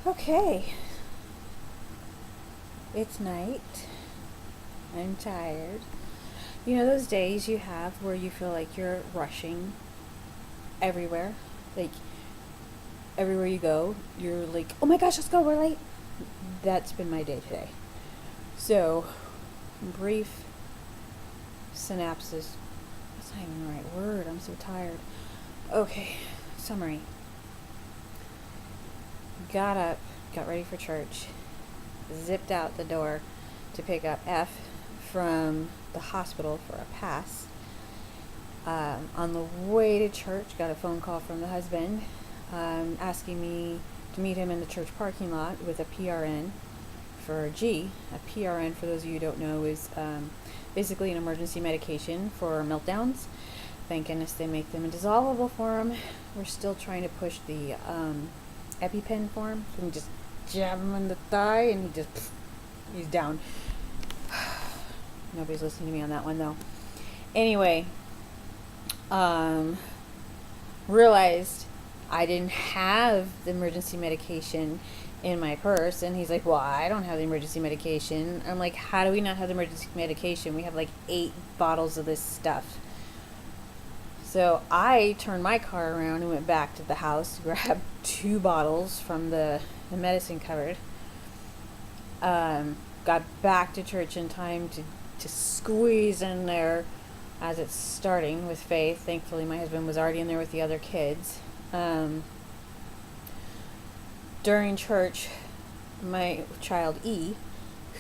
Okay, it's night. I'm tired. You know those days you have where you feel like you're rushing everywhere? Like, everywhere you go, you're like, oh my gosh, let's go, we're late. That's been my day today. So, brief synopsis. That's not even the right word. I'm so tired. Okay, summary. Got up, got ready for church, zipped out the door to pick up F from the hospital for a pass. On the way to church, got a phone call from the husband asking me to meet him in the church parking lot with a PRN for G. A PRN, for those of you who don't know, is basically an emergency medication for meltdowns. Thank goodness they make them in dissolvable form. We're still trying to push the EpiPen form. So you can just jab him in the thigh and he's down. Nobody's listening to me on that one though. Anyway, realized I didn't have the emergency medication in my purse, and he's like, well, I don't have the emergency medication. I'm like, how do we not have the emergency medication? We have like 8 bottles of this stuff. So I turned my car around and went back to the house to grab 2 bottles from the medicine cupboard. Got back to church in time to squeeze in there as it's starting with Faith. Thankfully, my husband was already in there with the other kids. During church, my child E,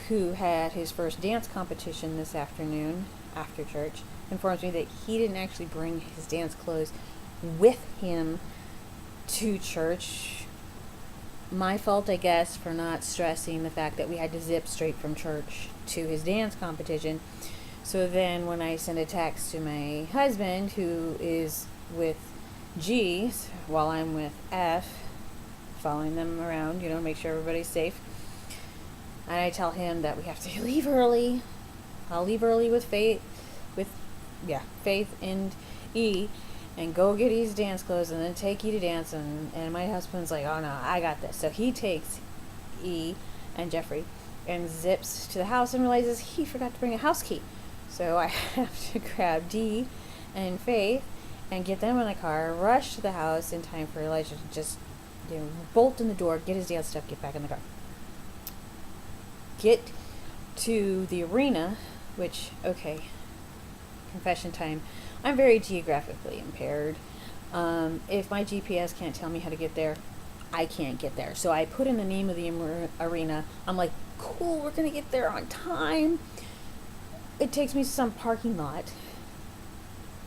who had his first dance competition this afternoon after church, informs me that he didn't actually bring his dance clothes with him to church. My fault, I guess, for not stressing the fact that we had to zip straight from church to his dance competition. So then when I send a text to my husband, who is with G, while I'm with F, following them around, make sure everybody's safe, and I tell him that we have to leave early. I'll leave early with Faith and E, and go get E's dance clothes, and then take E to dance. And my husband's like, oh no, I got this. So he takes E and Jeffrey and zips to the house and realizes he forgot to bring a house key. So I have to grab D and Faith and get them in the car, rush to the house in time for Elijah to just bolt in the door, get his dance stuff, get back in the car. Get to the arena, which, okay, confession time, I'm very geographically impaired. If my GPS can't tell me how to get there, I can't get there. So I put in the name of the arena. I'm like, cool, we're going to get there on time. It takes me to some parking lot.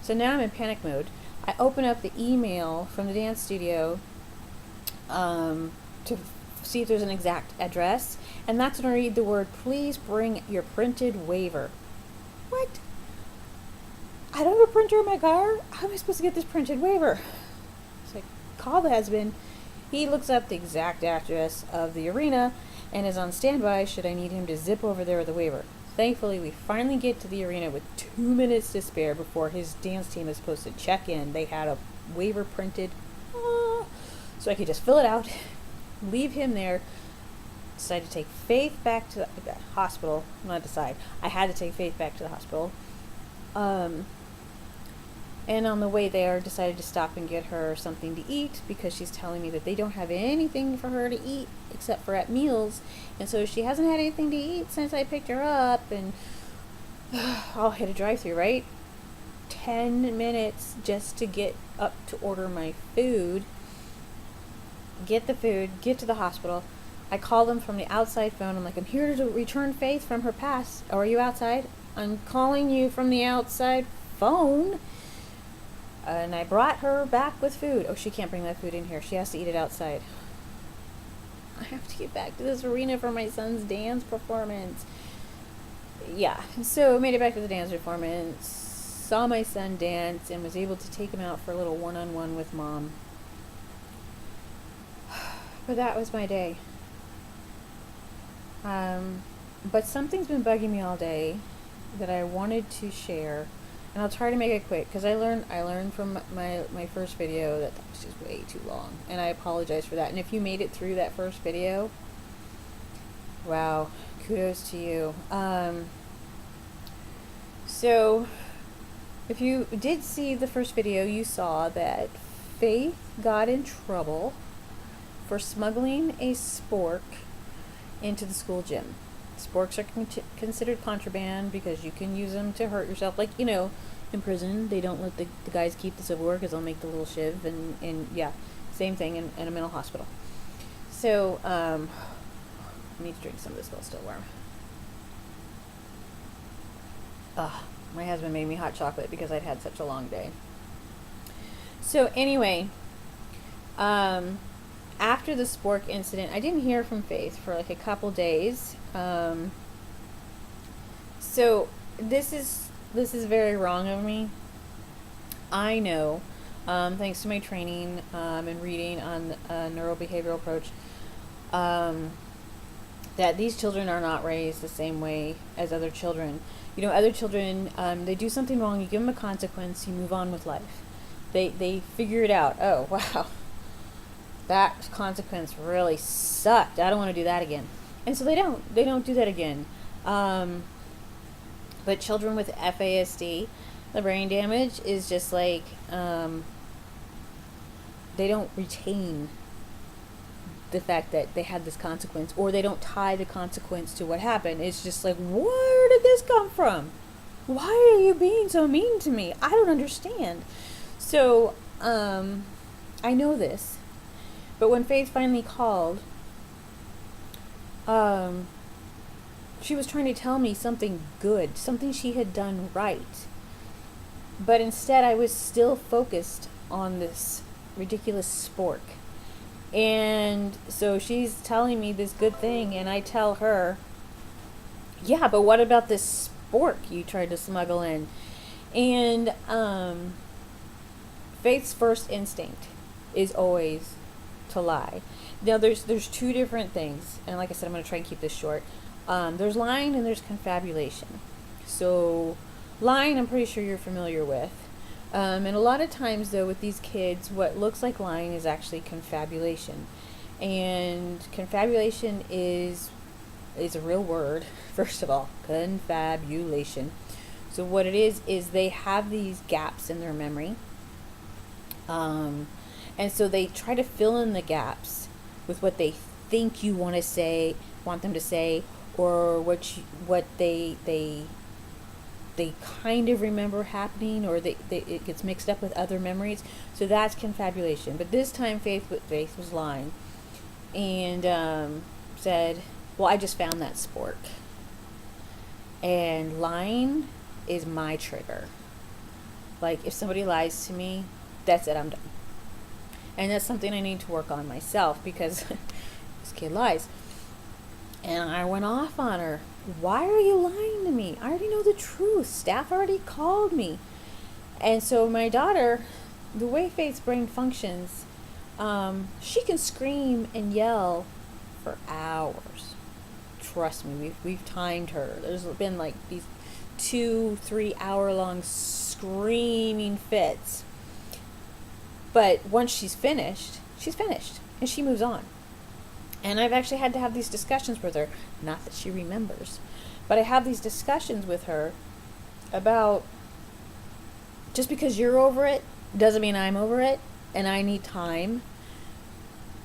So now I'm in panic mode. I open up the email from the dance studio to see if there's an exact address. And that's when I read the word, please bring your printed waiver. What? I don't have a printer in my car? How am I supposed to get this printed waiver? So I call the husband. He looks up the exact address of the arena and is on standby should I need him to zip over there with the waiver. Thankfully, we finally get to the arena with 2 minutes to spare before his dance team is supposed to check in. They had a waiver printed, so I could just fill it out, leave him there. Decided to take Faith back to the hospital. I had to take Faith back to the hospital. And on the way there, decided to stop and get her something to eat because she's telling me that they don't have anything for her to eat except for at meals. And so she hasn't had anything to eat since I picked her up. And I'll hit a drive-thru, right? 10 minutes just to get up to order my food. Get the food, get to the hospital. I call them from the outside phone. I'm like, I'm here to return Faith from her pass. Oh, are you outside? I'm calling you from the outside phone. And I brought her back with food. Oh, she can't bring that food in here. She has to eat it outside. I have to get back to this arena for my son's dance performance. Yeah, so made it back to the dance performance, saw my son dance, and was able to take him out for a little one-on-one with Mom. But that was my day. But something's been bugging me all day that I wanted to share and I'll try to make it quick because I learned from my first video that was just way too long, and I apologize for that. And if you made it through that first video, wow, kudos to you. So if you did see the first video, you saw that Faith got in trouble for smuggling a spork into the school gym. Sporks are considered contraband because you can use them to hurt yourself. Like, you know, in prison, they don't let the guys keep the silverware because they'll make the little shiv. And yeah, same thing in a mental hospital. So, I need to drink some of this while it's still warm. My husband made me hot chocolate because I'd had such a long day. So anyway, after the spork incident, I didn't hear from Faith for like a couple days. So this is very wrong of me. I know, thanks to my training and reading on neurobehavioral approach, that these children are not raised the same way as other children. You know, other children, they do something wrong, you give them a consequence, you move on with life. They figure it out. Oh, wow, that consequence really sucked. I don't want to do that again. And so they don't do that again. But children with FASD, the brain damage is just like, they don't retain the fact that they had this consequence, or they don't tie the consequence to what happened. It's just like, where did this come from? Why are you being so mean to me? I don't understand. So, I know this, but when Faith finally called, she was trying to tell me something good, something she had done right. But instead, I was still focused on this ridiculous spork. And so she's telling me this good thing, and I tell her, yeah, but what about this spork you tried to smuggle in? And Faith's first instinct is always to lie. Now, there's two different things, and like I said, I'm going to try and keep this short. There's lying and there's confabulation. So lying, I'm pretty sure you're familiar with. And a lot of times, though, with these kids, what looks like lying is actually confabulation. And confabulation is a real word, first of all. Confabulation. So what it is they have these gaps in their memory. And so they try to fill in the gaps with what they think you want them to say, or what they kind of remember happening, or it gets mixed up with other memories. So that's confabulation. But this time Faith was lying and said, well, I just found that spork. And lying is my trigger. Like, if somebody lies to me, that's it, I'm done. And that's something I need to work on myself, because this kid lies. And I went off on her. Why are you lying to me? I already know the truth. Staff already called me. And so my daughter, the way Faith's brain functions, she can scream and yell for hours. Trust me, we've timed her. There's been like these 2-3 hour long screaming fits. But once she's finished, and she moves on. And I've actually had to have these discussions with her. Not that she remembers, but I have these discussions with her about, just because you're over it doesn't mean I'm over it, and I need time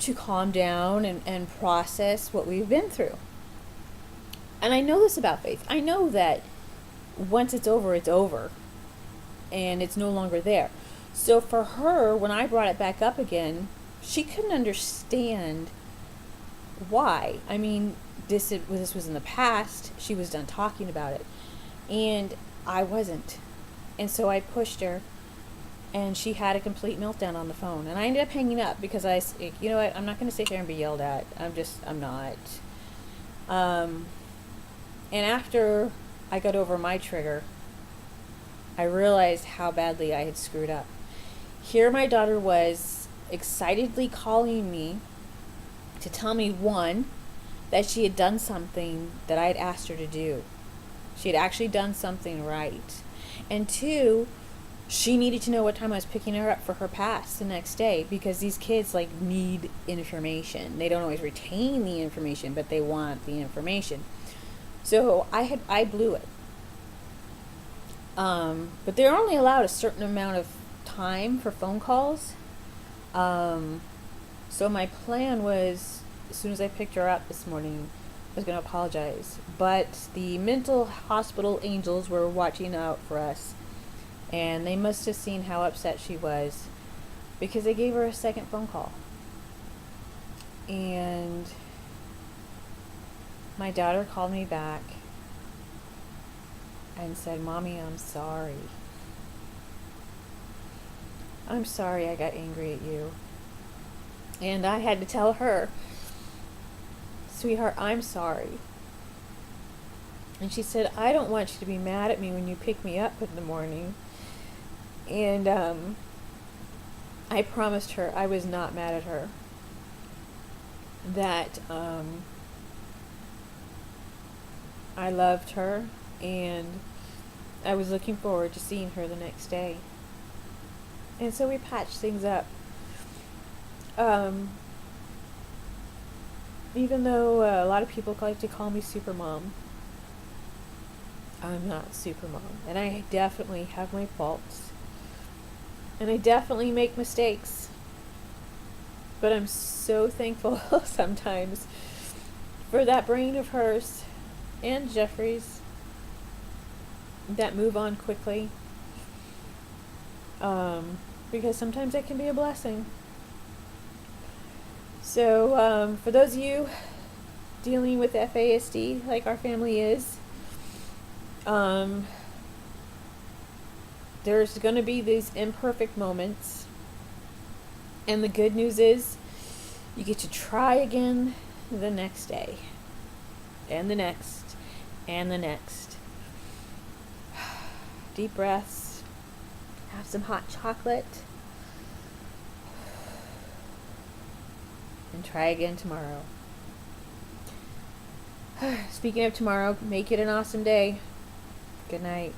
to calm down and process what we've been through. And I know this about Faith. I know that once it's over, and it's no longer there. So for her, when I brought it back up again, she couldn't understand why. I mean, this was in the past. She was done talking about it, and I wasn't. And so I pushed her, and she had a complete meltdown on the phone. And I ended up hanging up because you know what? I'm not going to sit there and be yelled at. I'm not. And after I got over my trigger, I realized how badly I had screwed up. Here my daughter was excitedly calling me to tell me, one, that she had done something that I had asked her to do. She had actually done something right. And two, she needed to know what time I was picking her up for her pass the next day, because these kids like need information. They don't always retain the information, but they want the information. So I blew it. But they're only allowed a certain amount of time for phone calls. So my plan was, as soon as I picked her up this morning, I was going to apologize. But the mental hospital angels were watching out for us. And they must have seen how upset she was, because they gave her a second phone call. And my daughter called me back and said, "Mommy, I'm sorry. I'm sorry I got angry at you." And I had to tell her, "Sweetheart, I'm sorry." And she said, "I don't want you to be mad at me when you pick me up in the morning." And I promised her I was not mad at her. That I loved her, and I was looking forward to seeing her the next day. And so we patched things up. Even though a lot of people like to call me Supermom, I'm not Supermom. And I definitely have my faults. And I definitely make mistakes. But I'm so thankful sometimes for that brain of hers and Jeffrey's that move on quickly. Because sometimes it can be a blessing. So for those of you dealing with FASD like our family is, there's going to be these imperfect moments. And the good news is you get to try again the next day. And the next. And the next. Deep breaths. Have some hot chocolate. And try again tomorrow. Speaking of tomorrow, make it an awesome day. Good night.